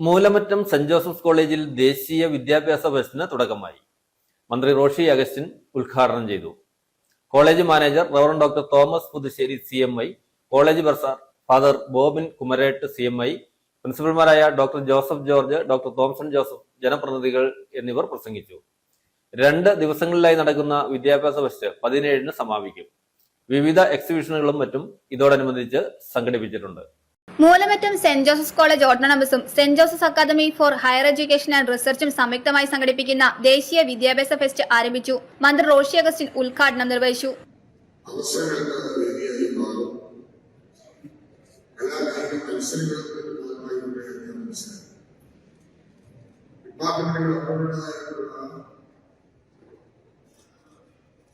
Moolamattom saint Joseph's കോളേജിൽ ദേശീയ വിദ്യാഭ്യാസ ഫെസ്റ്റിന് തുടക്കമായി. മന്ത്രി റോഷി അഗസ്റ്റിൻ ഉദ്ഘാടനം ചെയ്തു. College manager reverend doctor Thomas Puthussery CMI, college bursar father Bobin Kumarettu CMI, പ്രിൻസിപ്പൽമാരായ doctor Joseph George, doctor Thomson Joseph, ജനപ്രതിനിധികൾ എന്നിവർ പ്രസംഗിച്ചു. 2 ദിവസങ്ങളിലായി നടക്കുന്ന വിദ്യാഭ്യാസ ഫെസ്റ്റ് 17-ന് സമാപിക്കും. വിവിധ എക്സിബിഷനുകളും മറ്റും ഇതോടനുബന്ധിച്ച് സംഘടിപ്പിച്ചിട്ടുണ്ട്. മൂലമറ്റം സെന്റ് ജോസഫ്സ് കോളേജ് ഓട്ടോണമസും saint Joseph's academy for higher education and റിസർച്ചും സംയുക്തമായി സംഘടിപ്പിക്കുന്ന ദേശീയ വിദ്യാഭ്യാസ ഫെസ്റ്റ് ആരംഭിച്ചു. മന്ത്രി റോഷി അഗസ്റ്റിൻ ഉദ്ഘാടനം നിർവഹിച്ചു.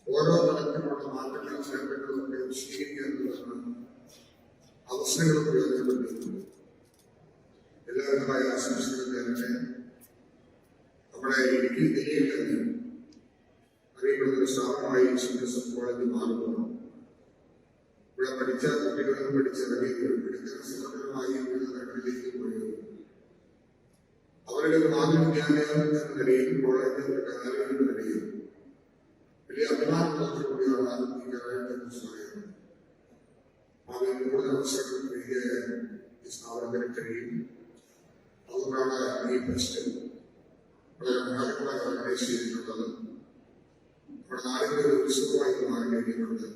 ഓരോ തലത്തിലുള്ള മാറ്റങ്ങൾ ചേർക്കുന്നതൊക്കെ സ്വീകരിക്കാനുള്ളതാണ് അവസരങ്ങൾ പ്രയോജനപ്പെടുത്തുന്നത്. എല്ലാവിധമായ ആശംസകൾ നേരത്തെ നമ്മുടെ ഇടുക്കി ജില്ലയിൽ തന്നെ അറിയപ്പെടുന്ന ഒരു സ്ഥാപനമായി സെന്റ് ജോസഫ് കോളേജ് മാറുന്നു. ഇവിടെ പഠിച്ച കുട്ടികളും പഠിച്ചിറങ്ങിയവരും വിദ്യാഭ്യാസപരമായി വിവിധ തലങ്ങളിലേക്ക് പോയവരും അവരുടെ ഒരു മാതൃവിദ്യാലയം എന്ന നിലയിൽ കോളേജ് ഒരു കലാലയം എന്ന നിലയിൽ വലിയ അഭിമാനത്തോടുകൂടിയാണ് ഈ കാലഘട്ടത്തിൽ പറയുന്നത്. അതിന് കൂടുതൽ അവസരങ്ങൾ നൽകിയ ഈ സ്ഥാപനത്തിന് കഴിയും. അതുകൊണ്ടാണ് ഈ ഫെസ്റ്റ് വളരെ മനോഹരമായി ഓർഗനൈസ് ചെയ്തിട്ടുള്ളത്. നമ്മുടെ നാടിന്റെ ഒരു ഉത്സവമായി മാറി കഴിഞ്ഞിട്ടുണ്ട്.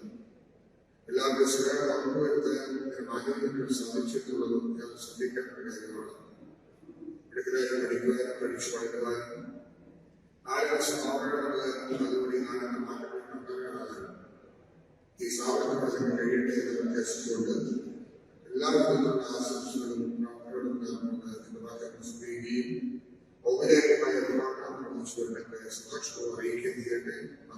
എല്ലാ ദിവസവും പങ്കുവരുത്താൻ ആഗ്രഹിക്കാൻ സാധിച്ചിട്ടുള്ളതും ഞാൻ ശ്രദ്ധിക്കേണ്ട ഒരു കാര്യമാണ്. എടുക്കാനും പഠിക്കുവാനും പഠിച്ചു പഠിക്കുവാനും 4 വർഷം മാറുകയാണെന്ന് അതുകൂടി നാടിന്റെ മാറ്റങ്ങൾ ഈ സ്ഥാപനത്തിന് കഴിയട്ടെ എന്ന് പ്രത്യേകിച്ചുകൊണ്ട് എല്ലാവരും ആശംസകളും സ്വീകരിക്കുകയും ഔപചാരികമായ സന്തോഷവും അറിയിക്കുകയും ചെയ്യട്ടെ.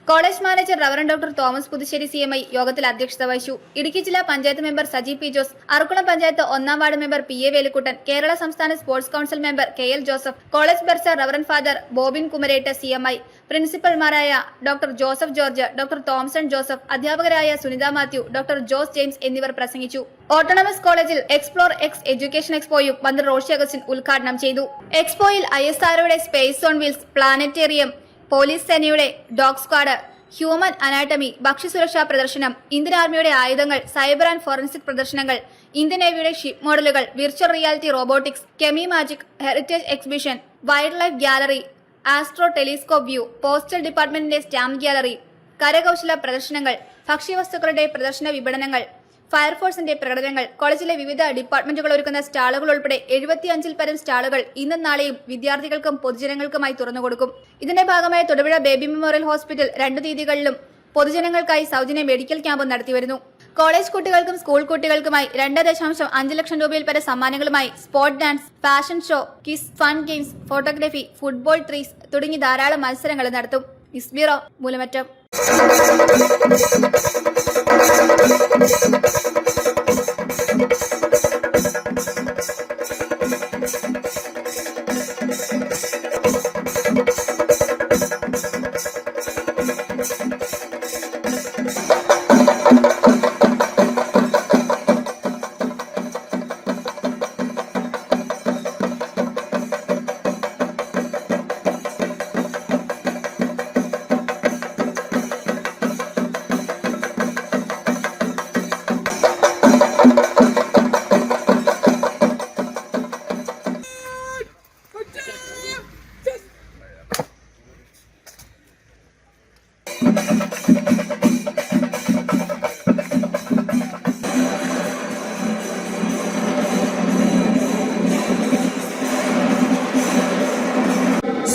College manager reverend doctor Thomas Puthussery CMI യോഗത്തിൽ അധ്യക്ഷത വഹിച്ചു. ഇടുക്കി ജില്ലാ panchayat member Saji P. Jose, Arakkulam panchayat 1-ാം ward member PA Velukkuttan, Kerala സംസ്ഥാന sports council member KL Joseph, college bursar reverend father Bobin Kumarettu CMI, പ്രിൻസിപ്പൽമാരായ doctor Joseph George, doctor Thomson Joseph, അധ്യാപകരായ Sunitha Mathew, doctor Jose James എന്നിവർ പ്രസംഗിച്ചു. ഓട്ടോണമസ് കോളേജിൽ എക്സ്പ്ലോർ എക്സ് എഡ്യൂക്കേഷൻ എക്സ്പോയും മന്ത്രി റോഷി അഗസ്റ്റിൻ ഉദ്ഘാടനം ചെയ്തു. എക്സ്പോയിൽ ISROയുടെ space on wheels, planetarium, police സേനയുടെ ഡോഗ് സ്ക്വാഡ്, ഹ്യൂമൻ അനാട്ടമി, ഭക്ഷ്യസുരക്ഷാ പ്രദർശനം, ഇന്ത്യൻ ആർമിയുടെ ആയുധങ്ങൾ, സൈബർ ആൻഡ് ഫോറൻസിക് പ്രദർശനങ്ങൾ, ഇന്ത്യൻ നേവിയുടെ ഷിപ്പ് മോഡലുകൾ, virtual reality robotics, chemi magic, heritage exhibition, wildlife gallery, astro telescope view, postal ഡിപ്പാർട്ട്മെന്റിന്റെ സ്റ്റാമ്പ് ഗാലറി, കരകൗശല പ്രദർശനങ്ങൾ, ഭക്ഷ്യവസ്തുക്കളുടെ പ്രദർശന വിപണനങ്ങൾ, ഫയർഫോഴ്സിന്റെ പ്രകടനങ്ങൾ, കോളേജിലെ വിവിധ ഡിപ്പാർട്ട്മെന്റുകൾ ഒരുക്കുന്ന സ്റ്റാളുകൾ ഉൾപ്പെടെ 75-ൽ പരം സ്റ്റാളുകൾ ഇന്നും നാളെയും വിദ്യാർത്ഥികൾക്കും പൊതുജനങ്ങൾക്കുമായി തുറന്നുകൊടുക്കും. ഇതിന്റെ ഭാഗമായി തൊടുപുഴ ബേബി മെമ്മോറിയൽ ഹോസ്പിറ്റൽ 2 തീയതികളിലും പൊതുജനങ്ങൾക്കായി സൗജന്യ മെഡിക്കൽ ക്യാമ്പും നടത്തിവരുന്നു. കോളേജ് കുട്ടികൾക്കും സ്കൂൾ കുട്ടികൾക്കുമായി 2.5 ലക്ഷം രൂപയിൽ പരം സമ്മാനങ്ങളുമായി sport dance, fashion show, quiz, fun games, photography, football trees തുടങ്ങി ധാരാളം മത്സരങ്ങൾ നടത്തും. News bureau, Moolamattom.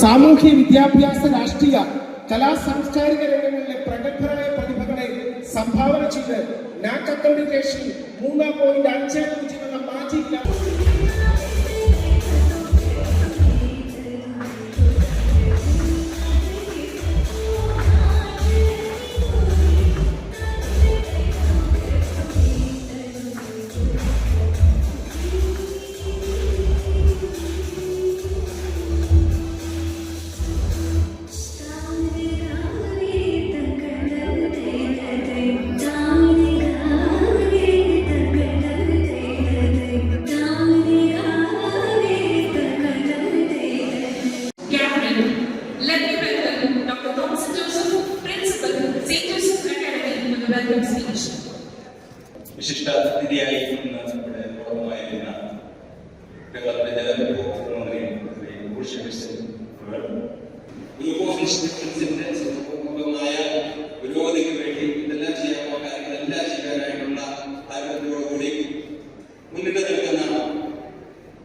സാമൂഹ്യ വിദ്യാഭ്യാസ രാഷ്ട്രീയ കലാ സാംസ്കാരിക രംഗങ്ങളിലെ പ്രഗത്ഭരായ പ്രതിഭകളെ സംഭാവന ചെയ്ത് നാക് അക്രഡിറ്റേഷൻ 3.50 എന്ന മാജിക് Down പുരോഗതിക്ക് വേണ്ടി ഇതെല്ലാം ചെയ്യാനുള്ള കാര്യങ്ങളെല്ലാം ചെയ്യാനായിട്ടുള്ള താല്പര്യത്തോടുകൂടി മുന്നിട്ട് നിൽക്കുന്ന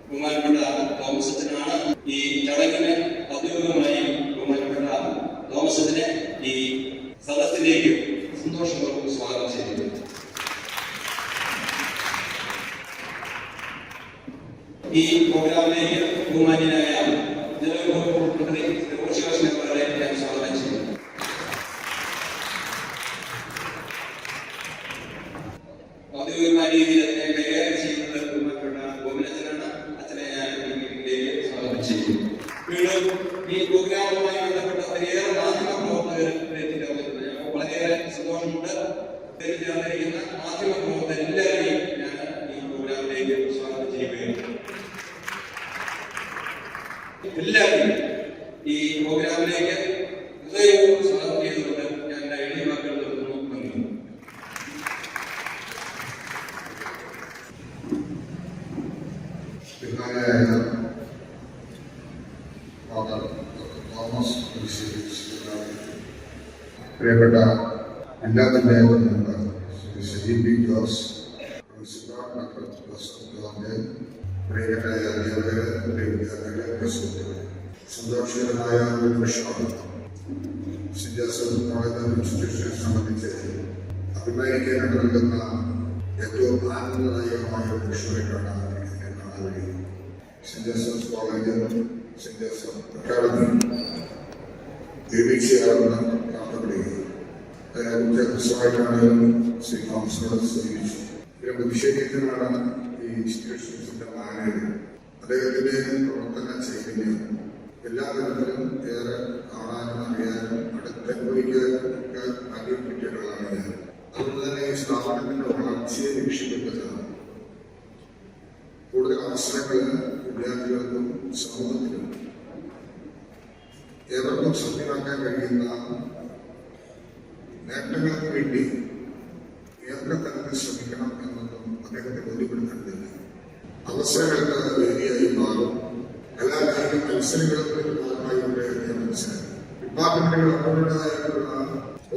ബഹുമാനപ്പെട്ട തോമസ് അച്ഛനാണ് ഈ ചടങ്ങിന് ഔദ്യോഗികമായി ബഹുമാനപ്പെട്ട തോമസ് അച്ഛനെ ഈ സദസ്സിലേക്ക് സന്തോഷപൂർവ്വം സ്വാഗതം ചെയ്യുന്നു. ഈ പ്രോഗ്രാമിലേക്ക് ബഹുമാന്യനായ ജനമന്ത്രി റോഷി അഗസ്റ്റിനെ ഞാൻ സ്വാഗതം ചെയ്യുന്നു. ഔദ്യോഗികമായ രീതിയിൽ അതിനെ കൈകാര്യം ചെയ്യുന്നത് ബഹുമാനപ്പെട്ട ഗോവിന്ദനാണ്. അച്ഛനെ ഞാൻ ഈ മീറ്റിംഗിലേക്ക് സ്വാഗതം ചെയ്യുന്നു. വീണ്ടും ഈ പ്രോഗ്രാമുമായി ബന്ധപ്പെട്ട ഒത്തിരിയേറെ മാധ്യമ പ്രവർത്തകർ എത്തിച്ചേർന്നിട്ടുണ്ട്. ഞങ്ങൾക്ക് വളരെയേറെ സന്തോഷമുണ്ട്. എത്തിച്ചേർന്നിരിക്കുന്ന മാധ്യമ പ്രവർത്തകരെല്ലാവരെയും ഞാൻ ഈ പ്രോഗ്രാമിലേക്ക് സ്വാഗതം ചെയ്യുകയാണ്. എല്ലാവരും ഈ പ്രോഗ്രാമിലേക്ക് ഹൃദയവും സ്വാഗതം ചെയ്തുകൊണ്ട് ഞാൻ എൻ്റെ ഐഡിയ വാക്കുകൾ നിർത്തുന്നു. നന്ദി. പ്രിയപ്പെട്ട എല്ലാ പഞ്ചായത്ത് മെമ്പർ ശ്രീ സജീവ് പി ജോസ്, പ്രിയപ്പെട്ട അധ്യാപകര്, വിദ്യാർത്ഥികളെ, സുഹൃത്തുക്കളെ, സന്തോഷകരമായ ഒരു നിമിഷമാണ് സെന്റ് ജോസഫ് കോളേജ് ഇൻസ്റ്റിറ്റ്യൂഷനെ സംബന്ധിച്ച് അഭിമാനിക്കാനായിട്ട് നൽകുന്ന ഏറ്റവും ആനന്ദദായകമായ ഒരു നിമിഷമായിട്ടാണ് കാണാൻ കഴിയുന്നത്. Saint Joseph college, saint Joseph academy വീഴ്ചയാണെന്ന് കാണപ്പെടുകയും അതിനെക്കുറിച്ച് കൃത്യമായിട്ടാണ് ശ്രീ തോമസിനോട് സൂചിപ്പിച്ചു. ഇതിനെ പ്രതിഷേധിക്കുന്നതാണ് ഈ ഇൻസ്റ്റിറ്റ്യൂഷൻസിന്റെ മാനേജർ. അദ്ദേഹത്തിന്റെ പ്രവർത്തന ചൈതന്യം എല്ലാ തരത്തിലും ഏറെ കാണാനും അറിയാനും അടുത്തനുഭവിക്കാനും ഒക്കെ ആഗ്രഹിപ്പിക്കേണ്ടതാണ് ഞാൻ. അതുകൊണ്ട് തന്നെ ഈ സ്ഥാപനത്തിന്റെ വളർച്ചയെ ലക്ഷ്യമിട്ടതാണ് കൂടുതൽ അവസരങ്ങൾ വിദ്യാർത്ഥികൾക്കും സമൂഹത്തിനും ഏവർക്കും സത്യമാക്കാൻ കഴിയുന്ന നേട്ടങ്ങൾക്ക് വേണ്ടി ഏതൊക്കെ തരത്തിൽ ശ്രമിക്കണം എന്നൊന്നും അദ്ദേഹത്തെ ബോധ്യപ്പെടുത്തേണ്ടതില്ല. അവസരങ്ങൾക്ക് വേദിയായി മാറും. എല്ലാ കായിക മത്സരങ്ങൾക്കും ഭാഗമായിക്കൊണ്ട് അദ്ദേഹം മനസ്സിലാക്കി. ഡിപ്പാർട്ട്മെന്റുകൾ അവരുടേതായിട്ടുള്ള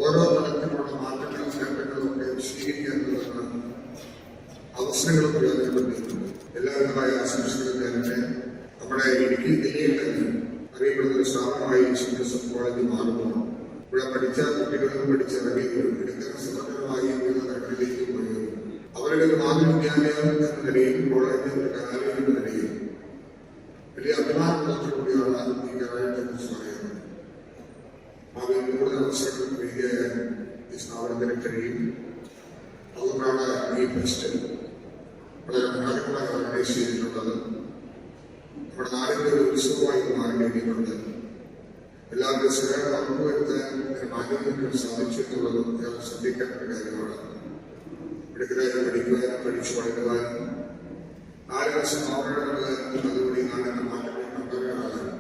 ഓരോ തലത്തിലുള്ള മാറ്റങ്ങളും നേട്ടങ്ങളും ഒക്കെ സ്വീകരിക്കാനുള്ളതാണ് അവസരങ്ങൾ പ്രയോജനപ്പെടുത്തിയിട്ടുണ്ട്. എല്ലാവിധമായ ആശംസകളും നേരത്തെ നമ്മുടെ ഇടുക്കി ജില്ലയിൽ തന്നെ അറിയപ്പെടുന്ന ഒരു സ്ഥാപനമായി സെന്റ് ജോസഫ് കോളേജ് മാറുമ്പോൾ ഇവിടെ പഠിച്ച കുട്ടികളും പഠിച്ചിറങ്ങിയവരും ഇടുക്കൻ സമഗ്രമായി വിവിധ തലങ്ങളിലേക്ക് പോയവരും അവരുടെ ഒരു മാതൃവിദ്യാലയം എന്ന നിലയിൽ കോളേജ് ഒരു കലാലയം എന്ന നിലയിൽ വലിയ അഭിമാനത്തോടുകൂടിയാണ് ഈ കലാലയത്തെ കുറിച്ച് പറയുന്നത്. ഭാവിയിൽ കൂടുതൽ അവസരങ്ങൾക്ക് വേദിയായ ഈ സ്ഥാപനത്തിന് കഴിയും. അതുകൊണ്ടാണ് ഈ ഫെസ്റ്റ് വളരെ മനോഹരമായി ഓർഗനൈസ് ചെയ്തിട്ടുള്ളത്. നമ്മുടെ നാടിന്റെ ഒരു ഉത്സവമായി മാറി കഴിഞ്ഞിട്ടുണ്ട്. എല്ലാവരുടെ സേവനം ഉറപ്പുവരുത്താൻ മാനേജ്മെന്റിന് സാധിച്ചു എന്നുള്ളതും ഏറെ ശ്രദ്ധിക്കേണ്ട ഒരു കാര്യമാണ്. ഇടയ്ക്കിടെ പഠിക്കുവാനും പഠിച്ചു വളരുവാനും 4 വർഷം സംഭാവന നൽകാനും അതുകൂടി നാടിന്റെ മാറ്റങ്ങൾ കൊണ്ടുവരാനാകാനും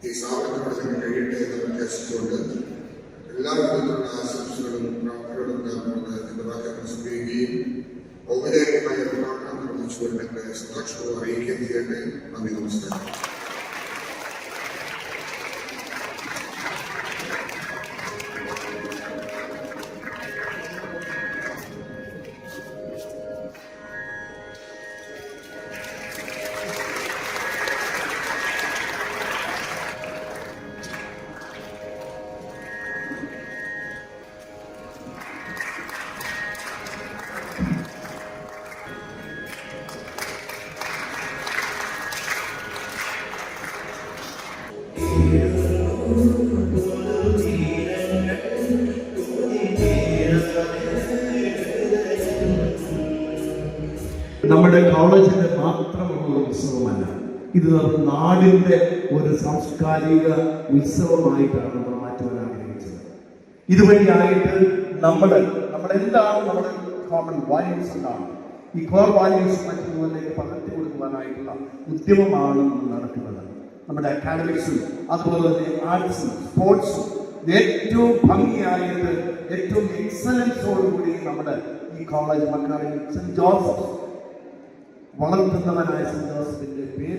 ഈ സ്ഥാപനത്തോടെ തന്നെ കഴിയട്ടെ എന്ന് പ്രത്യാശിച്ചുകൊണ്ട് എല്ലാ വിധത്തിലുള്ള ആശംസകളും പ്രവർത്തനങ്ങളും നേർന്നുകൊണ്ട് എന്റെ വാക്കുകൾ സ്വീകരിക്കുകയും ഔപചാരികമായ പ്രവർത്തനം നിർവഹിച്ചുകൊണ്ട് എന്റെ സന്തോഷപൂർവ്വം അറിയിക്കുകയും ചെയ്യട്ടെ. നന്ദി, നമസ്കാരം. നമ്മുടെ കോളേജിന്റെ മാത്രമുള്ള ഉത്സവമല്ല, ഇത് നാടിന്റെ ഒരു സാംസ്കാരിക ഉത്സവമായിട്ടാണ് നമ്മൾ മാറ്റുവാൻ ആഗ്രഹിച്ചത്. ഇതുവഴിയായിട്ട് നമ്മളെല്ലാം നമ്മുടെ കോമൺ വാല്യൂസ് ഉണ്ടാണ്. ഈ കോർ വാല്യൂസ് മറ്റുള്ളവരിലേക്ക് പകർത്തി കൊടുക്കുവാനായിട്ടുള്ള ഉദ്യമമാണ് നടക്കുന്നത്. നമ്മുടെ അക്കാഡമിക്സും അതുപോലെ തന്നെ ആർട്സും സ്പോർട്സും ഏറ്റവും ഭംഗിയായിട്ട് ഏറ്റവും എക്സലൻസോടുകൂടി നമ്മുടെ ഈ കോളേജ് മക്കാളിൽ സെന്റ് ജോസഫ് വളർത്തുന്നവനായ സെന്റ് ജോസഫിന്റെ പേര്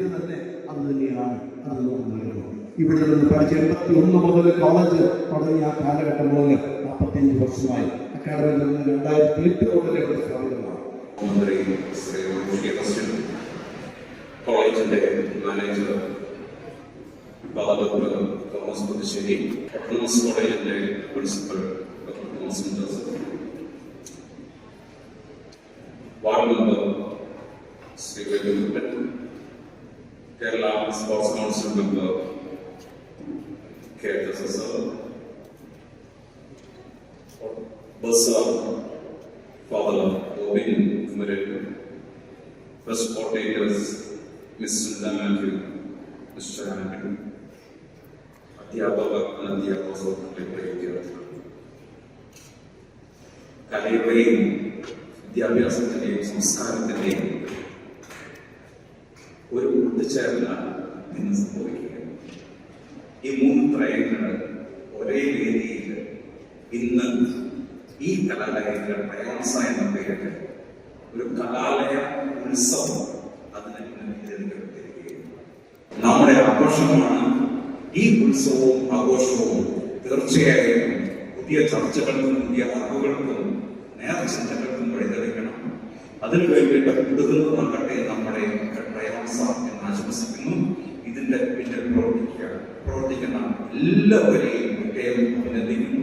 ഇവിടെ നിന്ന് പഠിച്ച് 81 മുതൽ കോളേജ് തുടങ്ങിയ ആ കാലഘട്ടം മുതൽ 45 വർഷമായി. അക്കാദമിയിൽ നിന്ന് 2008 മുതൽ ഇവിടെ സ്ഥാപിതമാണ്. മന്ത്രി ശ്രീ റോഷി അഗസ്റ്റിൻ, കോളേജിന്റെ manager doctor Thomas Puthussery, autonomous കോളേജിന്റെ principal doctor Thomas Joseph, ward member Shri Velukkuttan, Kerala sports council member K Joseph, bursar father Robin Kumaran, fest coordinators mister Mathew, mister Antony, അധ്യാപകർ, അനധ്യാപക സുഹൃത്തുക്കളെ, വിദ്യാർത്ഥികൾ, കലയുടെയും വിദ്യാഭ്യാസത്തിന്റെയും സംസ്കാരത്തിന്റെയും ഒരു ഒത്തുചേരലാണ് ഇന്ന് സംഭവിക്കുക. ഈ 3 ത്രയങ്ങൾ ഒരേ വേദിയിൽ ഇന്ന് ഈ കലാലയങ്ങളുടെ പ്രയാസ എന്ന പേരിൽ ഒരു കലാലയ ഉത്സവം അതിനെ തിരഞ്ഞെടുത്തിരിക്കുകയാണ്. നമ്മുടെ ആഘോഷമാണ് ഈ ഉത്സവവും ആഘോഷവും. തീർച്ചയായും പുതിയ ചർച്ചകൾക്കും പുതിയ അറിവുകൾക്കും നേർചിന്തകൾക്കും വഴിതെളിക്കണം. അതിനു വേണ്ടിയിട്ട് ഉതകുന്നതാകട്ടെ നമ്മുടെ പ്രയാസ എന്ന് ആശംസിക്കുന്നു. ഇതിന്റെ പിന്നിൽ പ്രവർത്തിക്കുന്ന എല്ലാവരെയും പ്രത്യേകം അഭിനന്ദിക്കുന്നു.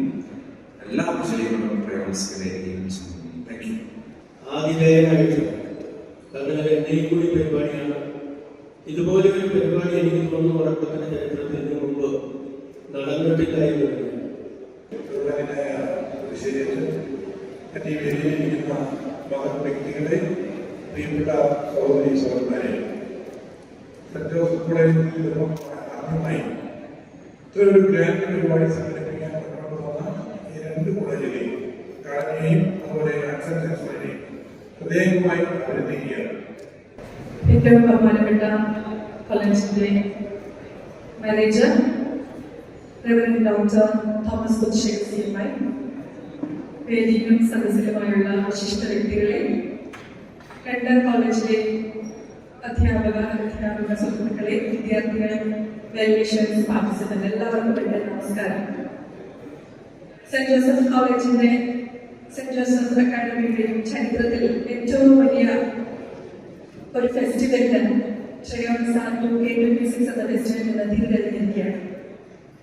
എല്ലാ വിജയങ്ങളും പ്രയാസത്തിലേക്കും താങ്ക് യു. ആതിഥേയനായിട്ട് കാരണം എന്റെയും കൂടി പരിപാടിയാണ്. ഇതുപോലെ ഒരു പരിപാടി എനിക്ക് തോന്നുന്നു ഉറക്കത്തിന്റെ ചരിത്രത്തിൽ ഇതിനു മുമ്പ് നടന്നിട്ടില്ലായിരുന്നു. വേദിയിലിരിക്കുന്ന മഹത് വ്യക്തികളെ, പ്രിയപ്പെട്ട സഹോദരി സഹോദരന്മാരെ, സെന്റ് ജോസഫ് കോളേജിൽ നിന്നും ആദ്യമായി ഇത്രയൊരു ഗ്രാൻഡ് പരിപാടി സംഘടിപ്പിക്കാൻ മുന്നോട്ട് വന്ന ഈ 2 കോളേജിലെയും അക്കാദമിയെയും അതുപോലെ ആക്സൻസിനെയും ഹൃദയമായി അഭിനന്ദിക്കുകയാണ്. ഏറ്റവും ബഹുമാനപ്പെട്ട കോളേജിന്റെ manager reverend doctor Thomas Puthussery CMI, വേദിയിലും സദസ്സിലുമായുള്ള വിശിഷ്ട വ്യക്തികളെ, 2 കോളേജിലെ അധ്യാപക സുഹൃത്തുക്കളെ, വിദ്യാർത്ഥികളെ, വെൽവിഷേഴ്സ്, പാർട്ടിസിപ്പന്റ് എല്ലാവർക്കും എൻ്റെ നമസ്കാരം. സെന്റ് ജോസഫ് കോളേജിന്റെ സെന്റ് ജോസഫ് അക്കാദമിയുടെയും ചരിത്രത്തിൽ ഏറ്റവും വലിയ ഒരു ഫെസ്റ്റിവലിന് ശ്രേയോത്സാഹ 2026 എന്ന ഫെസ്റ്റിവലിന് തിരിതെളിഞ്ഞിരിക്കുകയാണ്.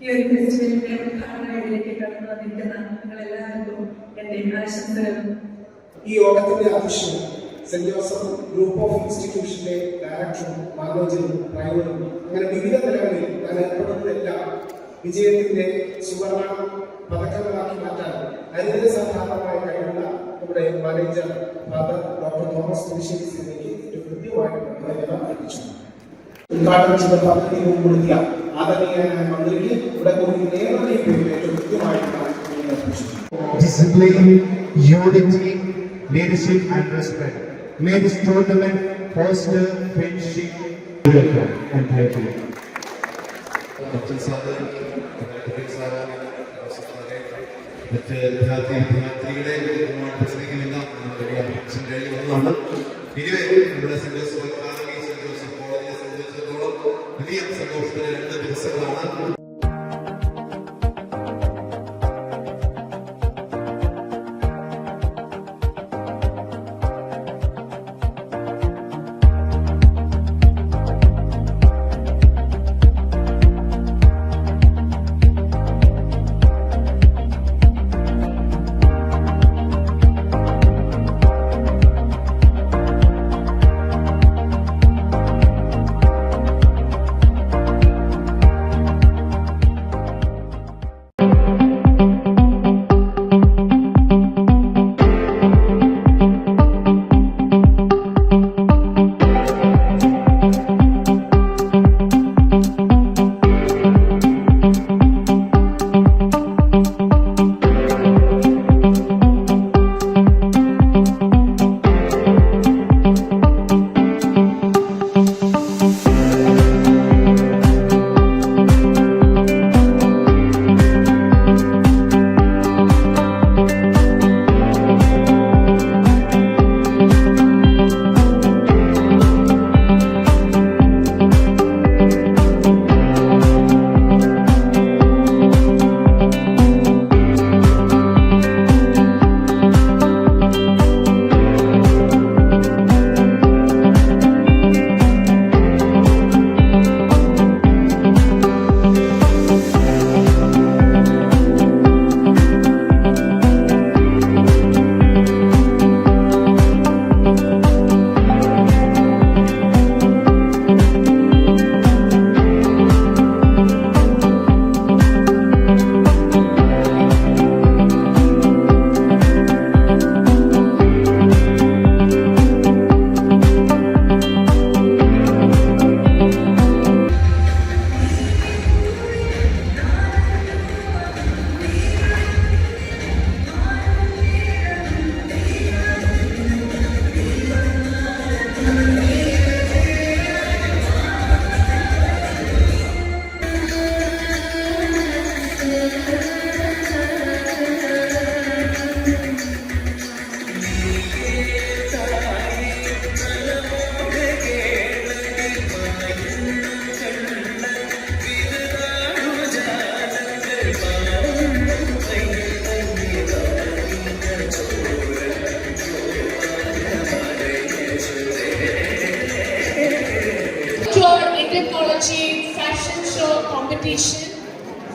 ഈ ഒരു ഫെസ്റ്റിവലിന്റെ ഉദ്ഘാടന വേദിയിലേക്ക് കടന്നു വന്നിരിക്കുന്ന നിങ്ങളെല്ലാവർക്കും എൻ്റെ ആശംസകളും. ഈ യോഗത്തിന്റെ അധ്യക്ഷൻ സെന്റ് ജോസഫ് ഗ്രൂപ്പ് ഓഫ് ഇൻസ്റ്റിറ്റ്യൂഷന്റെ ഡയറക്ടറും മാനേജറും ഡ്രൈവറും അങ്ങനെ വിവിധ നിലകളിൽ ഞാൻ ഏർപ്പെടുന്നതെല്ലാം വിജയത്തിന്റെ സുവർണ പതക്കങ്ങളാക്കി മാറ്റാൻ അനിതസാധാരണമായ കഴിവുള്ള നമ്മുടെ manager father doctor Thomas Puthussery സിനിമയ്ക്ക് ഏറ്റവും കൃത്യമായിട്ട് കൃതജ്ഞത അറിയിച്ചു. ഉദ്ഘാടനം ചെയ്ത പദ്ധതി മുൻകൊടുത്തിയ ആദരണീയനായ മന്ത്രിക്ക് ഇവിടെ കൂടി ഏവരുടെയും പേരിൽ ഏറ്റവും കൃത്യമായിട്ട് അറിയിച്ചു. Discipline, unity, leadership and respect. May this tournament foster friendship and thank you. മറ്റ് വിദ്യാർത്ഥികളെ പ്രസംഗിക്കുന്നില്ല. ഇതുവരെ നമ്മുടെ Saint Joseph Academy, Saint Joseph കോളേജിനെ സംബന്ധിച്ചിടത്തോളം വലിയ സന്തോഷത്തിന്റെ 2 ദിവസങ്ങളാണ്. Technology Fashion Show Competition,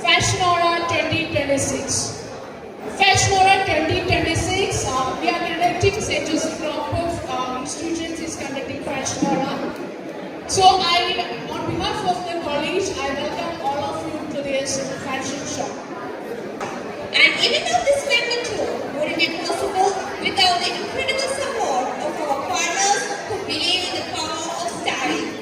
Fashionora 2026. Fashionora 2026, we are conducting St. Joseph Group of Institutions is conducting Fashionora. So on behalf of the college, I welcome all of you to this fashion show. And even though this magnitude wouldn't be possible without the incredible support of our partners who believe in the power of style.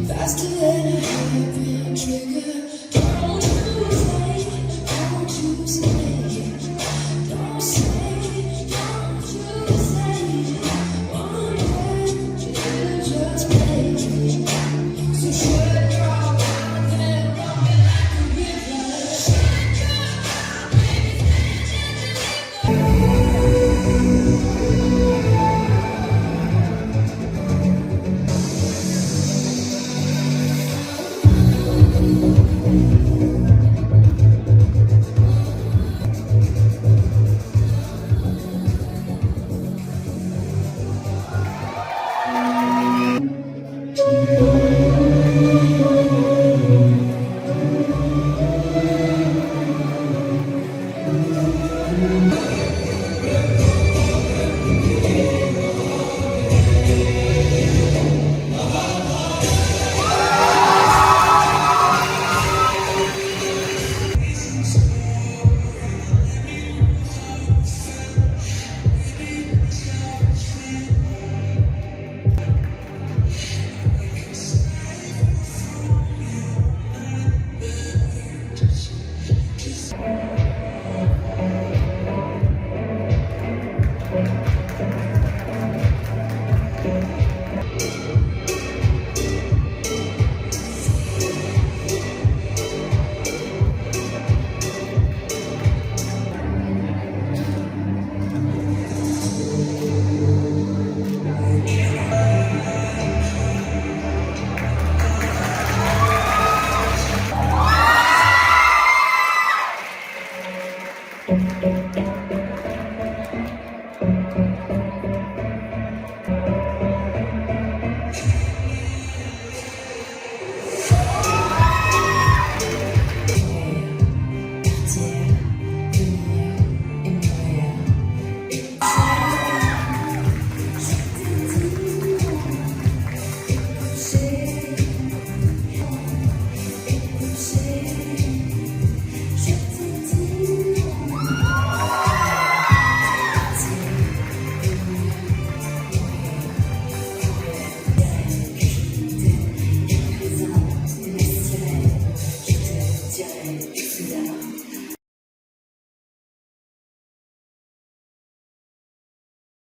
Faster than a heavy trigger. Don't you say, don't you say, don't you say, one word you just play. So shut your mouth and rock me like a river. Shut your mouth, baby,